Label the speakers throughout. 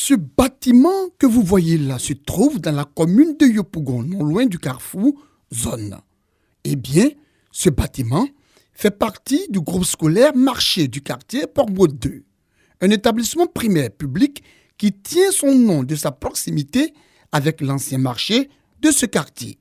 Speaker 1: Ce bâtiment que vous voyez là se trouve dans la commune de Yopougon, non loin du carrefour Zone. Eh bien, ce bâtiment fait partie du groupe scolaire Marché du quartier Port-Bouët 2, un établissement primaire public qui tient son nom de sa proximité avec l'ancien marché de ce quartier.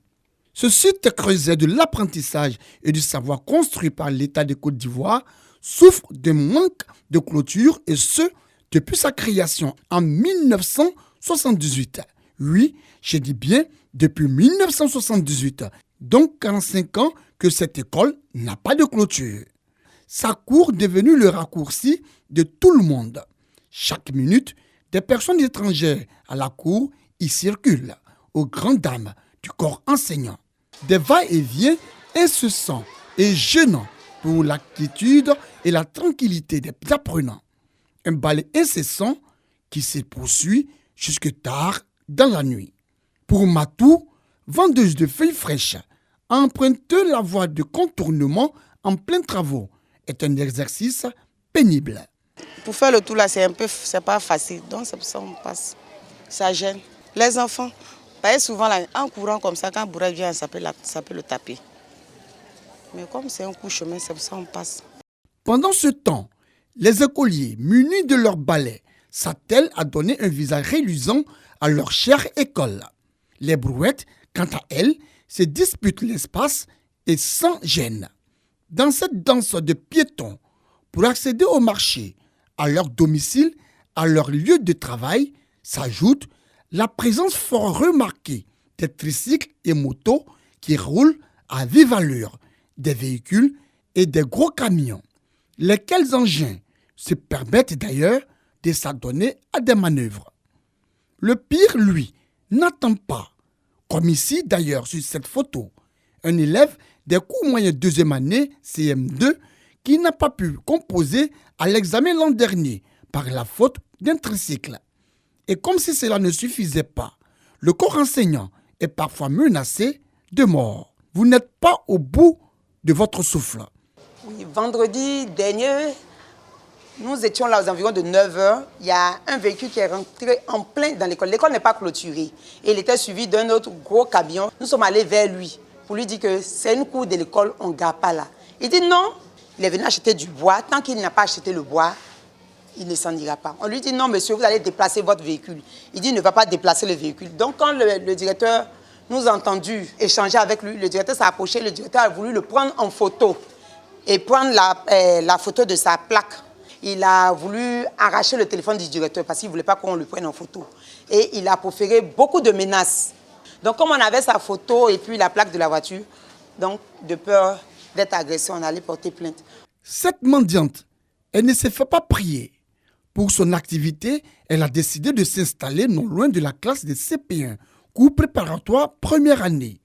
Speaker 1: Ce site creuset de l'apprentissage et du savoir construit par l'État de Côte d'Ivoire souffre d'un manque de clôture et ce, depuis sa création en 1978. Oui, je dis bien depuis 1978, donc 45 ans que cette école n'a pas de clôture. Sa cour est devenue le raccourci de tout le monde. Chaque minute, des personnes étrangères à la cour y circulent, aux grandes dames du corps enseignant. Des va-et-vient incessants et gênants pour la quiétude et la tranquillité des apprenants. Un balai incessant qui se poursuit jusque tard dans la nuit. Pour Matou, vendeuse de feuilles fraîches, emprunter la voie de contournement en plein travaux est un exercice pénible.
Speaker 2: Pour faire le tour là, c'est pas facile, donc c'est pour ça qu'on passe. Ça gêne. Les enfants, souvent là, en courant comme ça, quand Bourret vient, ça peut le taper. Mais comme c'est un coup de chemin, c'est pour ça qu'on passe.
Speaker 1: Pendant ce temps, les écoliers, munis de leurs balais, s'attellent à donner un visage reluisant à leur chère école. Les brouettes, quant à elles, se disputent l'espace et sans gêne. Dans cette danse de piétons, pour accéder au marché, à leur domicile, à leur lieu de travail, s'ajoute la présence fort remarquée des tricycles et motos qui roulent à vive allure, des véhicules et des gros camions, lesquels engins se permettent d'ailleurs de s'adonner à des manœuvres. Le pire, lui, n'attend pas, comme ici d'ailleurs sur cette photo, un élève des cours moyens deuxième année CM2 qui n'a pas pu composer à l'examen l'an dernier par la faute d'un tricycle. Et comme si cela ne suffisait pas, le corps enseignant est parfois menacé de mort. Vous n'êtes pas au bout de votre souffle.
Speaker 2: Oui, vendredi dernier, nous étions là aux environs de 9h. Il y a un véhicule qui est rentré en plein dans l'école. L'école n'est pas clôturée. Et il était suivi d'un autre gros camion. Nous sommes allés vers lui pour lui dire que c'est une cour de l'école, on ne garde pas là. Il dit non, il est venu acheter du bois. Tant qu'il n'a pas acheté le bois, il ne s'en ira pas. On lui dit non, monsieur, vous allez déplacer votre véhicule. Il dit il ne va pas déplacer le véhicule. Donc quand le directeur nous a entendu échanger avec lui, le directeur s'est approché, le directeur a voulu le prendre en photo et prendre la photo de sa plaque. Il a voulu arracher le téléphone du directeur parce qu'il ne voulait pas qu'on le prenne en photo. Et il a proféré beaucoup de menaces. Donc comme on avait sa photo et puis la plaque de la voiture, donc de peur d'être agressé, on allait porter plainte.
Speaker 1: Cette mendiante, elle ne se fait pas prier. Pour son activité, elle a décidé de s'installer non loin de la classe de CP1, cours préparatoire première année.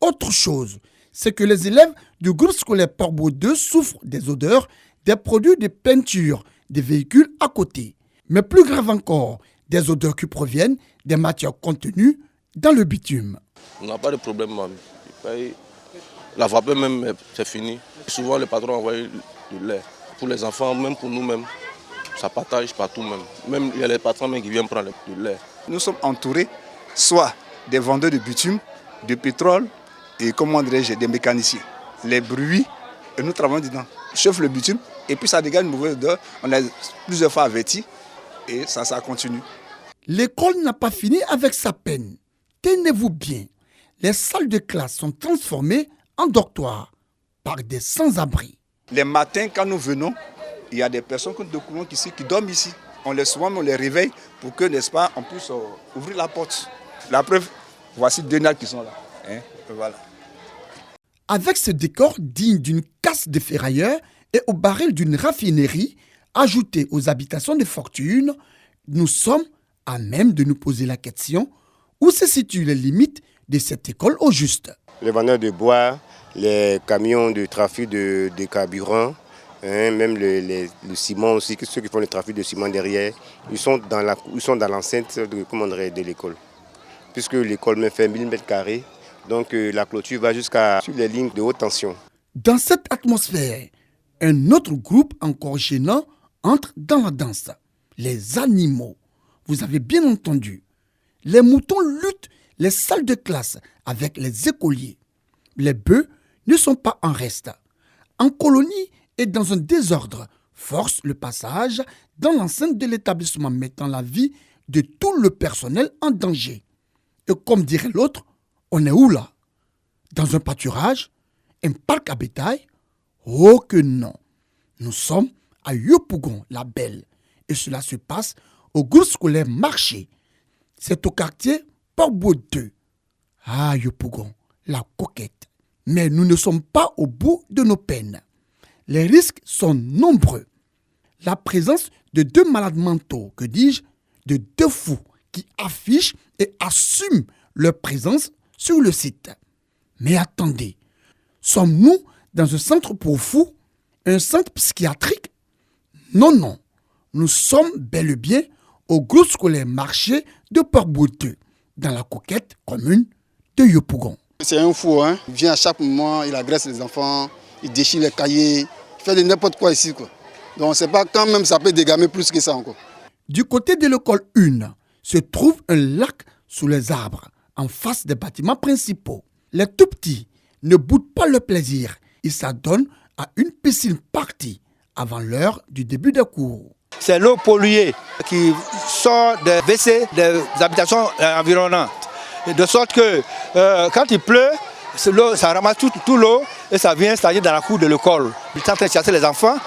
Speaker 1: Autre chose, c'est que les élèves du groupe scolaire Port-Bouët 2 souffrent des odeurs des produits de peinture des véhicules à côté. Mais plus grave encore, des odeurs qui proviennent des matières contenues dans le bitume.
Speaker 3: On n'a pas de problème, même. La vapeur même, c'est fini. Souvent, les patrons envoient du lait. Pour les enfants, même pour nous-mêmes, ça partage partout même. Même il y a les patrons même qui viennent prendre du lait.
Speaker 4: Nous sommes entourés soit des vendeurs de bitume, de pétrole et, comment dirais-je, des mécaniciens. Les bruits, et nous travaillons dedans. Chauffe le bitume et puis ça dégage une mauvaise odeur. On a plusieurs fois averti et ça continue.
Speaker 1: L'école n'a pas fini avec sa peine. Tenez-vous bien, les salles de classe sont transformées en dortoirs par des sans-abri.
Speaker 4: Les matins, quand nous venons, il y a des personnes qui dorment ici. On les soigne, on les réveille pour que, n'est-ce pas, on puisse ouvrir la porte. La preuve, voici 2 nattes qui sont là. Voilà.
Speaker 1: Avec ce décor digne d'une casse de ferrailleurs et au baril d'une raffinerie, ajouté aux habitations de fortune, nous sommes à même de nous poser la question où se situent les limites de cette école au juste.
Speaker 5: Les vendeurs de bois, les camions de trafic de carburant, même le ciment aussi, ceux qui font le trafic de ciment derrière, ils sont dans l'enceinte de l'école. Puisque l'école me fait 1000 m², donc la clôture va jusqu'à sur les lignes de haute tension.
Speaker 1: Dans cette atmosphère, un autre groupe encore gênant entre dans la danse. Les animaux. Vous avez bien entendu. Les moutons luttent les salles de classe avec les écoliers. Les bœufs ne sont pas en reste. En colonie et dans un désordre, force le passage dans l'enceinte de l'établissement mettant la vie de tout le personnel en danger. Et comme dirait l'autre, on est où là? Dans un pâturage? Un parc à bétail? Oh que non! Nous sommes à Yopougon, la Belle, et cela se passe au groupe scolaire Marché. C'est au quartier Port-Beau 2. Ah, Yopougon, la coquette. Mais nous ne sommes pas au bout de nos peines. Les risques sont nombreux. La présence de 2 malades mentaux, que dis-je, de 2 fous qui affichent et assument leur présence sur le site. Mais attendez, sommes-nous dans un centre pour fous, un centre psychiatrique? Non, non, nous sommes bel et bien au groupe scolaire Marché de Port-Beau 2, dans la coquette commune de Yopougon.
Speaker 6: C'est un fou, hein. Il vient à chaque moment, il agresse les enfants, il déchire les cahiers, il fait de n'importe quoi ici, quoi. Donc on ne sait pas quand même ça peut dégamer plus que ça encore.
Speaker 1: Du côté de l'école 1 se trouve un lac sous les arbres, en face des bâtiments principaux. Les tout-petits ne boudent pas le plaisir. Ils s'adonnent à une piscine partie avant l'heure du début des cours.
Speaker 7: C'est l'eau polluée qui sort des WC des habitations environnantes. De sorte que quand il pleut, ça ramasse tout l'eau et ça vient s'installer dans la cour de l'école. Ils sont en train de chasser les enfants.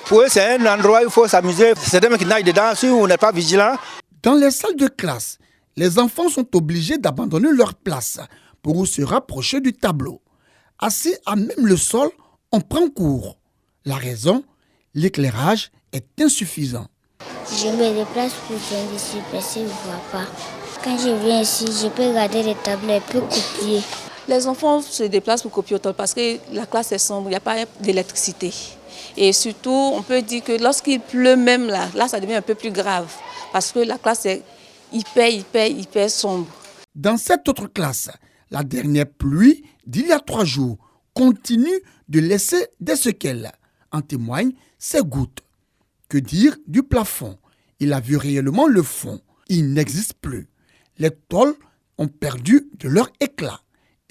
Speaker 7: Pour eux, c'est un endroit où il faut s'amuser. C'est des mecs qui nagent dedans si on n'est pas vigilant.
Speaker 1: Dans les salles de classe, les enfants sont obligés d'abandonner leur place pour se rapprocher du tableau. Assis à même le sol, on prend cours. La raison, l'éclairage est insuffisant.
Speaker 8: Je me déplace pour venir ici parce que je ne vois pas. Quand je viens ici, je peux regarder les tableaux et peux copier.
Speaker 9: Les enfants se déplacent pour copier autant parce que la classe est sombre, il n'y a pas d'électricité. Et surtout, on peut dire que lorsqu'il pleut même là, ça devient un peu plus grave parce que la classe est hyper sombre.
Speaker 1: Dans cette autre classe, la dernière pluie d'il y a 3 jours continue de laisser des séquelles. En témoignent ces gouttes. Que dire du plafond? Il a vu réellement le fond. Il n'existe plus. Les tôles ont perdu de leur éclat.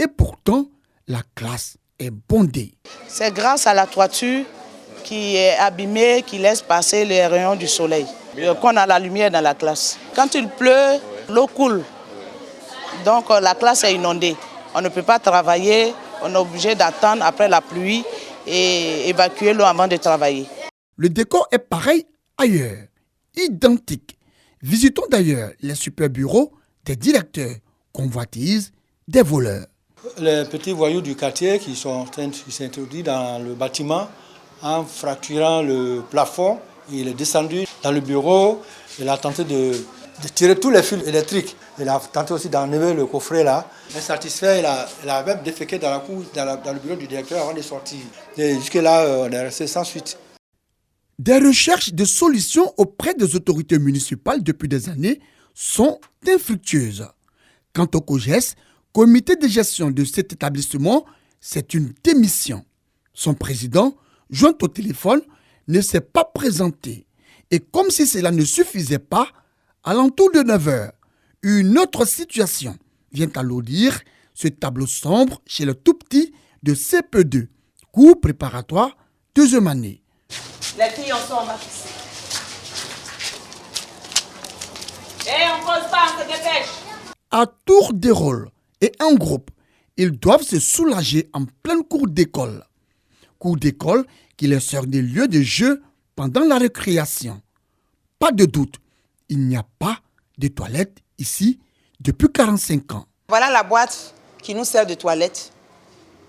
Speaker 1: Et pourtant, la classe est bondée.
Speaker 10: C'est grâce à la toiture qui est abîmée, qui laisse passer les rayons du soleil, qu'on a la lumière dans la classe. Quand il pleut, l'eau coule. Donc la classe est inondée. On ne peut pas travailler, on est obligé d'attendre après la pluie et évacuer l'eau avant de travailler.
Speaker 1: Le décor est pareil ailleurs, identique. Visitons d'ailleurs les super bureaux des directeurs, convoitises des voleurs.
Speaker 7: Les petits voyous du quartier qui sont en train de s'introduire dans le bâtiment en fracturant le plafond. Il est descendu dans le bureau, il a tenté de tirer tous les fils électriques. Il a tenté aussi d'enlever le coffret là. Insatisfait, il a même déféqué dans la cour, dans le bureau du directeur avant de sortir. Et jusque-là, on est resté sans suite.
Speaker 1: Des recherches de solutions auprès des autorités municipales depuis des années sont infructueuses. Quant au COGES, comité de gestion de cet établissement, c'est une démission. Son président, joint au téléphone, ne s'est pas présenté. Et comme si cela ne suffisait pas, à l'entour de 9 heures, une autre situation vient alourdir ce tableau sombre chez le tout-petit de CP2, cours préparatoire 2e année.
Speaker 2: Les filles, on sort, ma fille. On pose pas, on se dépêche.
Speaker 1: À tour de rôle et en groupe, ils doivent se soulager en pleine cour d'école. Cour d'école qui leur sert des lieux de jeu pendant la récréation. Pas de doute, il n'y a pas de toilettes ici depuis 45 ans.
Speaker 2: Voilà la boîte qui nous sert de toilette.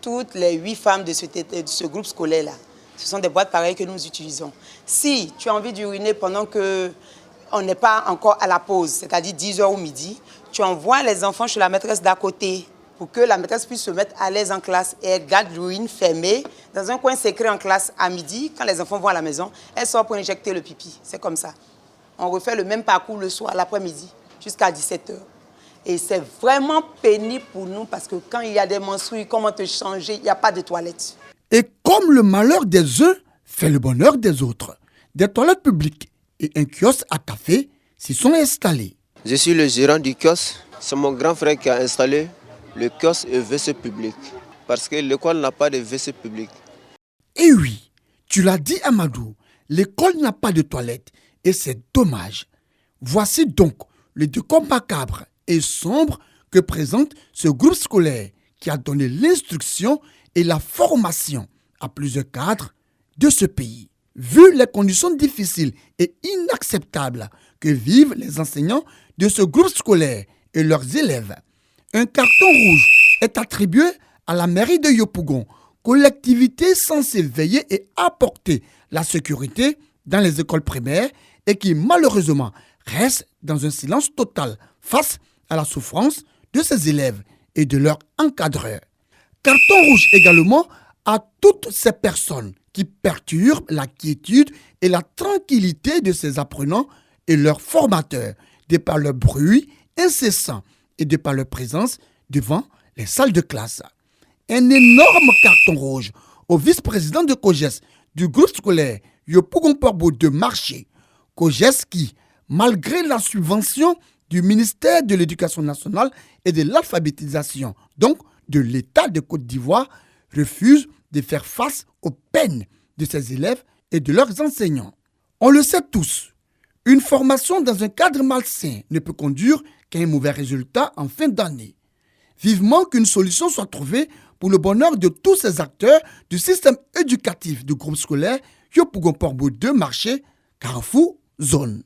Speaker 2: Toutes les 8 femmes de ce groupe scolaire-là, ce sont des boîtes pareilles que nous utilisons. Si tu as envie d'uriner pendant qu'on n'est pas encore à la pause, c'est-à-dire 10h ou midi, tu envoies les enfants chez la maîtresse d'à côté pour que la maîtresse puisse se mettre à l'aise en classe et elle garde l'urine fermée dans un coin secret en classe à midi. Quand les enfants vont à la maison, elle sort pour injecter le pipi. C'est comme ça. On refait le même parcours le soir, l'après-midi, jusqu'à 17h. Et c'est vraiment pénible pour nous parce que quand il y a des menstrues, comment te changer, il n'y a pas de toilettes.
Speaker 1: Et comme le malheur des uns fait le bonheur des autres, des toilettes publiques et un kiosque à café s'y sont installés.
Speaker 11: Je suis le gérant du kiosque. C'est mon grand frère qui a installé le kiosque et WC public. Parce que l'école n'a pas de WC public.
Speaker 1: Et oui, tu l'as dit Amadou, l'école n'a pas de toilette et c'est dommage. Voici donc le décor macabre et sombre que présente ce groupe scolaire qui a donné l'instruction et la formation à plusieurs cadres de ce pays. Vu les conditions difficiles et inacceptables que vivent les enseignants de ce groupe scolaire et leurs élèves, un carton rouge est attribué à la mairie de Yopougon, collectivité censée veiller et apporter la sécurité dans les écoles primaires et qui malheureusement reste dans un silence total face à la souffrance de ses élèves et de leurs encadreurs. Carton rouge également à toutes ces personnes qui perturbent la quiétude et la tranquillité de ces apprenants et leurs formateurs, de par leur bruit incessant et de par leur présence devant les salles de classe. Un énorme carton rouge au vice-président de COGES du groupe scolaire Yopougon-Port-Boued de Marché. COGES qui, malgré la subvention du ministère de l'Éducation nationale et de l'alphabétisation, donc de l'État de Côte d'Ivoire, refuse de faire face aux peines de ses élèves et de leurs enseignants. On le sait tous, une formation dans un cadre malsain ne peut conduire qu'à un mauvais résultat en fin d'année. Vivement qu'une solution soit trouvée pour le bonheur de tous ces acteurs du système éducatif du groupe scolaire Yopougon-Port-Boued de Marché, Carrefour Zone.